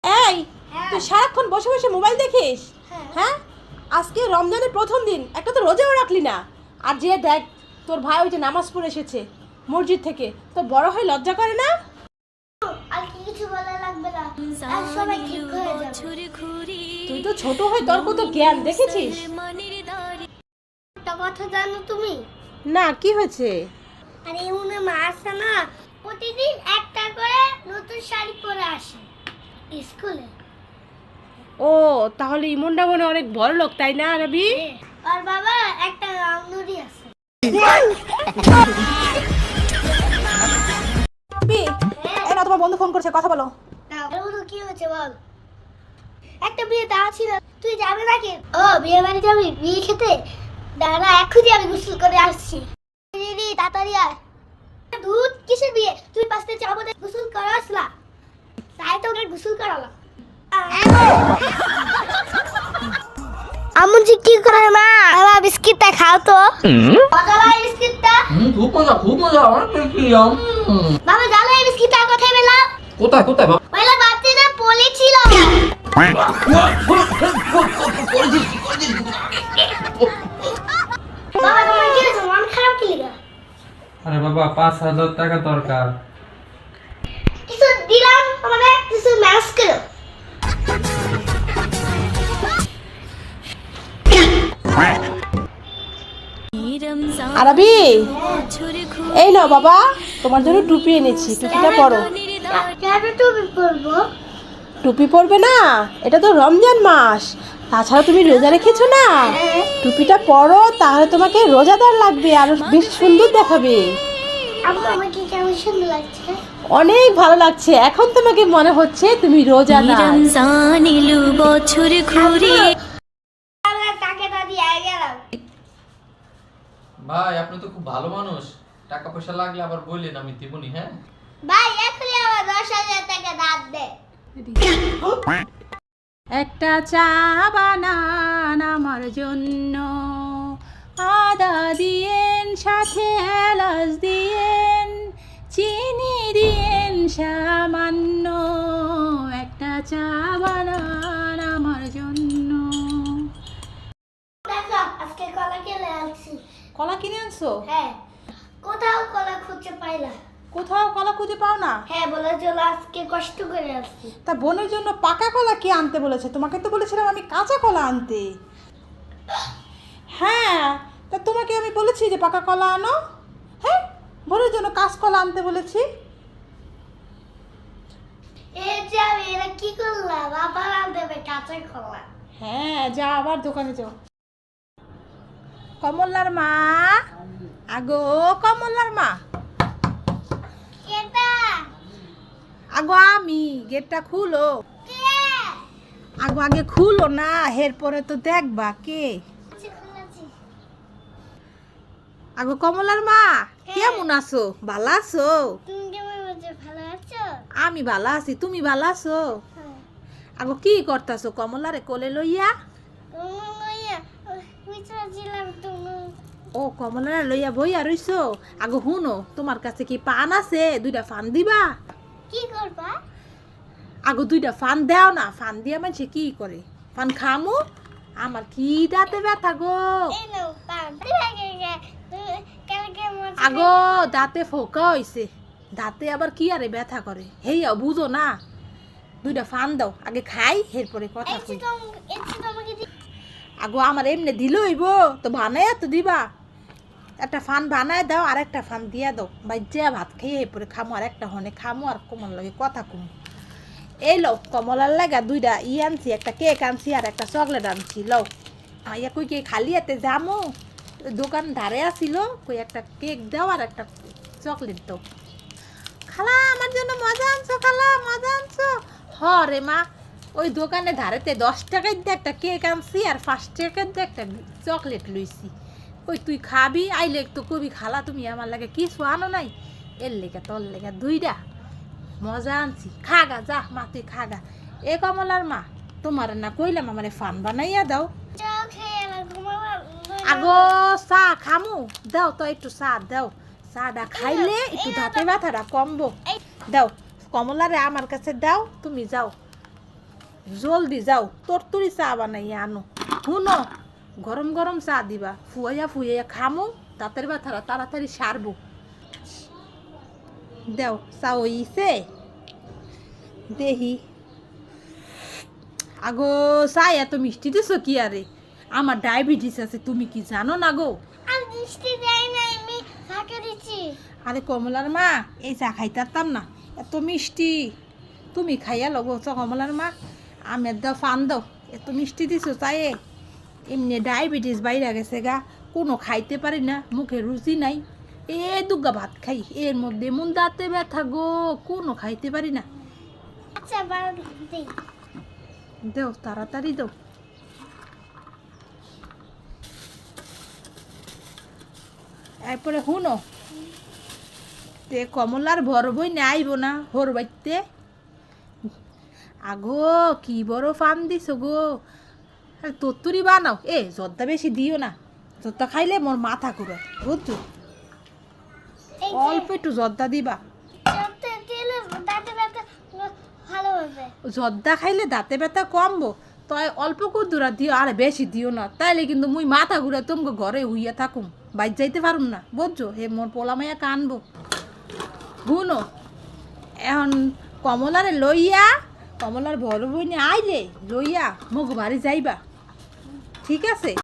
এই তুই সারাক্ষণ বসে বসে মোবাইল দেখিস? হ্যাঁ, আজকে রমজানের প্রথম দিন, একটা তো রোজাও রাখলি না। আর যে দেখ, তোর ভাই ওই যে নামাজ পড়ে এসেছে মসজিদ থেকে, তো বড় হয়ে লজ্জা করে না? আর কিছু বলা লাগবে না, আর সবাই ঠিক হয়ে যাবে। তুই তো ছোট হয়ে তোর কত জ্ঞান দেখেছিস? একটা কথা জানো তুমি? না, কি হয়েছে? আরে উনি মা আছে না, প্রতিদিন একটা করে নতুন শাড়ি পরে আসে স্কুলে। ও, তাহলে ইমনটা মনে অনেক বড় লোক, তাই না রবি? আর বাবা একটা রামনুরি আছে। তোমার বন্ধু ফোন করছে, কথা বলো। কি হয়েছে বল? একটা বিয়ে দেওয়া ছিল, তুই যাবে নাকি? ও, বিয়ে বাড়ি যাবি? বিয়ে খেতে দাঁড়া, এখনই আমি গোসল করে আসছি। দিদি তাড়াতাড়ি আয়। দুধ কিসের বিয়ে? তুই পাশে যাবো, গোসল করে আসলা, তাই তো ওকে গোসল করালাম। আমন জি কি করে মা? বাবা বিস্কিটটা খাও তো। মজা লাগে বিস্কিটটা? খুব মজা অনেক টেস্টি। বাবা জানো এই বিস্কিটটা কোথায় পেলাম? কোথায় কোথায় বাবা? ওইলা বাচ্চাটা পড়েছিল। বাবা তোমার কি হয়েছে? মন খারাপ কি লাগা? আরে বাবা 5,000 টাকা দরকার। কিছু দিলাম আমাদের, কিছু ম্যানেজ করো। আরবি, এই নাও বাবা, তোমার জন্য টুপি এনেছি, টুপিটা পরো। কেন টুপি পরবো? টুপি পরবে না? এটা তো রমজান মাস, তাছাড়া তুমি রোজা রেখেছো না। টুপিটা পরো, তাহলে তোমাকে রোজাদার লাগবে, আর বেশি সুন্দর দেখাবে। আম্মু আমাকে কেমন সুন্দর লাগছে? অনেক ভালো লাগছে, এখন তোমাকে মনে হচ্ছে তুমি রোজাদার। রমজান এলো বছর ঘুরে। আমরা টাকাটা দিয়ে গেলাম। ভাই আপনি তো খুব ভালো মানুষ, টাকা পয়সা লাগলে আবার বললেন, আমি দিবনি। হ্যাঁ ভাই এখনই আমার 10,000 টাকা দাম দে। একটা চা বানান আমার জন্য, আদা দিয়েন, সাথে এলাচ দিয়েন, চিনি দিয়েন সামান্য। একটা চা বানান আমার জন্য। দেখো আজকে কলা কিনে আনছি। কলা কিনে আনছো? হ্যাঁ, কোথাও কলা খুঁজে পাই না। কোথাও কলা খুঁজে পাও না? হ্যাঁ, বলে চলো আজকে কষ্ট করে আসছি। তা বোনের জন্য পাকা কলা কে আনতে বলেছে? তোমাকে তো বলেছিলাম আমি কাঁচা কলা আনতে। হ্যাঁ, তা তোমাকে আমি বলেছি যে পাকা কলা আনো। হ্যাঁ, বোনের জন্য কাঁচ কলা আনতে বলেছি। এই যে আমি এটা কি করলাম? আবার আনতে হবে কাঁচা কলা। হ্যাঁ, যা আবার দোকানে যাও। কমলার মা, আগো কমলার মা, কেটা? আগো আমি, গেটটা খুলো। কে? আগো আগে খুলো না, এরপরে তো দেখবা কে। খুলেছি। আগো কমলার মা, কেমন আছো? ভালো আছো? তুমি কেমন আছো? ভালো আছো? আমি ভালো আছি, তুমি ভালো আছো? হ্যাঁ। আগো কি করতাছো কমলারে কোলে লইয়া? ও, কমলারে লইয়া বইয়া রইছো? আগো হুনো, তোমার কাছে কি পান আছে? 2টা ফান দিবা? কি করবা? আগো 2টা ফান দাও না, ফান দিয়া মানুষে কি করে? ফান খামু? আমার কি দাঁতে ব্যথা গো। এই নাও পান। কালকে আগো দাঁতে ফোকা হইছে, দাঁতে আবার কি আরে ব্যথা করে, হেইয়া বুঝো না। 2টা ফান দাও, আগে খাই, এরপরে কথা কই। আগো আমার এমনি দিল হইব তো, বানাইয়া তো দিবা। একটা ফান বানায় দাও, আর একটা ফান দিয়া দাও, বাইজা ভাত খেয়ে এরপরে খামো, আর একটা হনে খামো, আর কমল লাগে কথা কম। এই লও, কমলার লাগা 2টা আনছি, একটা কেক আনছি আর একটা চকলেট আনছি, লও। ইয়া কই কে খালি হাতে যামো, দোকান ধারে আসিল, কই একটা কেক দাও আর একটা চকলেট দাও। খালা আমার জন্য মজা আনছো, খালা মজা আনছো। হ রে মা, ওই দোকানে ধারেতে 10 টাকার দিয়ে একটা কেক আনছি আর 5 টাকার দিয়ে একটা চকলেট লইছি। কই তুই খাবি? আইলে তো কবি খালা তুমি আমার লাগে কিছু আনো নাই, এর লেগে তোর লেগে 2টা মজা আনছি, খাগা যা মা, তুই খাগা। এ কমলার মা, তোমার না কইলাম আমারে ফান বানাইয়া দাও। আগো চা খামু, দাও তো একটু চা দাও, চাটা খাইলে একটু দাঁতে ব্যথাটা কমবো। দাও কমলারে আমার কাছে দাও, তুমি যাও জলদি যাও তরতুরি চা বানাইয়া আনো। শুনো গরম গরম চা দিবা, ফুয়াইয়া খামো, দাঁতের ব্যথারা তাড়াতাড়ি সারবো। দেও চা হইছে দেহি। আগো চা এত মিষ্টি দিছো কি আরে? আমার ডায়াবেটিস আছে, তুমি কি জানো না গো? আমি মিষ্টি দেই না, আমি ফাঁকে দিচ্ছি। আরে কমলার মা, এই চা খাইতাম না, এত মিষ্টি। তুমি খাইয়া লগো চা কমলার মা, আমের দাও ফান দাও, এত মিষ্টি দিছো চায়ে। এমনি ডায়াবেটিস বাইরে গেছে গা, কোনো খাইতে পারি না, মুখে রুচি নাই। এ দুগা ভাত খাই, এর মধ্যে মন দাঁতে ব্যথা গো, কোনো খাইতে পারি না। আচ্ছা বারো দিই। দেও তাড়াতাড়ি দাও। এরপরে শুনো, তে কমলার বড় বই আইব না হোর বাইতে? আগো কি বড় ফান দিছ গো। আর তত্তুরি বানাও, এ জর্দা বেশি দিও না, জর্দা খাইলে মোর মাথা ঘুরে বুঝছো। এই অল্প একটু জর্দা দিবা, যে দিলে দাঁতে ব্যথা ভালো হবে। জর্দা খাইলে দাঁতে ব্যথা কমবো, তাই অল্প কুদুরা দিও, আর বেশি দিও না, তাইলে কিন্তু মুই মাথা ঘুরে তোমাকে ঘরে হইয়া থাকুম, বাইর যাইতে পারুম না বুঝছো। হে মোর পোলা মাইয়া কানবো। শুনো এখন কমলারে লইয়া, কমলার বড় বই আইলে লইয়া মোক বাড়ি যাইবা, ঠিক আছে?